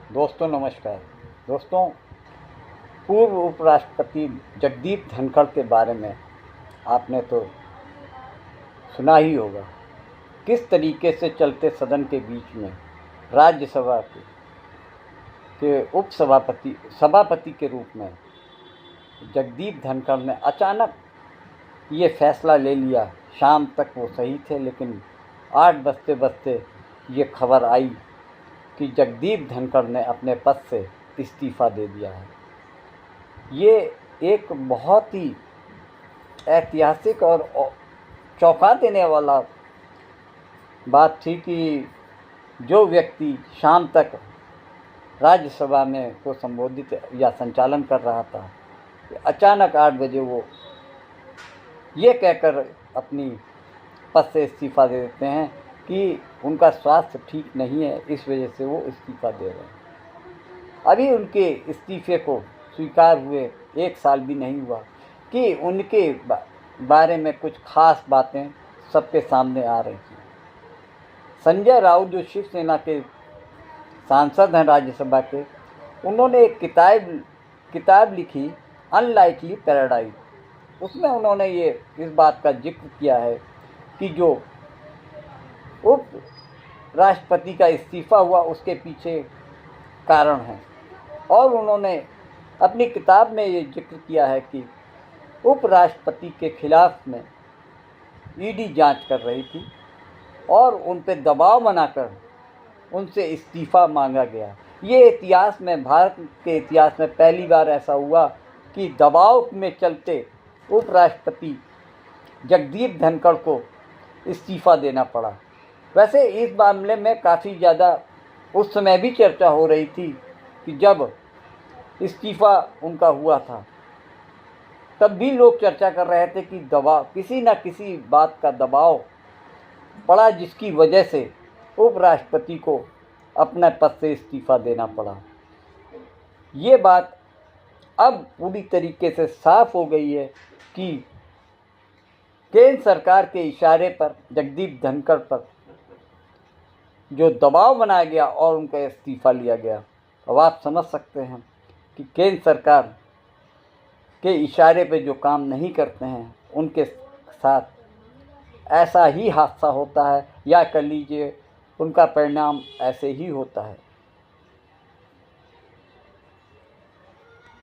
दोस्तों नमस्कार। दोस्तों, पूर्व उपराष्ट्रपति जगदीप धनखड़ के बारे में आपने तो सुना ही होगा। किस तरीके से चलते सदन के बीच में राज्यसभा के सभापति के रूप में जगदीप धनखड़ ने अचानक ये फैसला ले लिया। शाम तक वो सही थे, लेकिन 8 बजते बजते ये खबर आई कि जगदीप धनखड़ ने अपने पद से इस्तीफ़ा दे दिया है। ये एक बहुत ही ऐतिहासिक और चौंका देने वाला बात थी कि जो व्यक्ति शाम तक राज्यसभा में को संबोधित या संचालन कर रहा था, अचानक 8 बजे वो ये कहकर अपनी पद से इस्तीफ़ा दे देते हैं कि उनका स्वास्थ्य ठीक नहीं है, इस वजह से वो इस्तीफ़ा दे रहे हैं। अभी उनके इस्तीफ़े को स्वीकार हुए 1 साल भी नहीं हुआ कि उनके बारे में कुछ खास बातें सबके सामने आ रही थी। संजय राउत जो शिवसेना के सांसद हैं राज्यसभा के, उन्होंने एक किताब लिखी, अनलाइकली पैराडाइज। उसमें उन्होंने इस बात का जिक्र किया है कि जो उप राष्ट्रपति का इस्तीफ़ा हुआ उसके पीछे कारण है। और उन्होंने अपनी किताब में ये जिक्र किया है कि उपराष्ट्रपति के खिलाफ में ईडी जांच कर रही थी और उन पे दबाव बनाकर उनसे इस्तीफ़ा मांगा गया। ये इतिहास में, भारत के इतिहास में पहली बार ऐसा हुआ कि दबाव में चलते उपराष्ट्रपति जगदीप धनखड़ को इस्तीफ़ा देना पड़ा। वैसे इस मामले में काफ़ी ज़्यादा उस समय भी चर्चा हो रही थी कि जब इस्तीफ़ा उनका हुआ था, तब भी लोग चर्चा कर रहे थे कि किसी न किसी बात का दबाव पड़ा, जिसकी वजह से उपराष्ट्रपति को अपने पद से इस्तीफ़ा देना पड़ा। ये बात अब पूरी तरीके से साफ हो गई है कि केंद्र सरकार के इशारे पर जगदीप धनखड़ पर जो दबाव बनाया गया और उनका इस्तीफ़ा लिया गया। अब आप समझ सकते हैं कि केंद्र सरकार के इशारे पे जो काम नहीं करते हैं, उनके साथ ऐसा ही हादसा होता है, या कह लीजिए उनका परिणाम ऐसे ही होता है।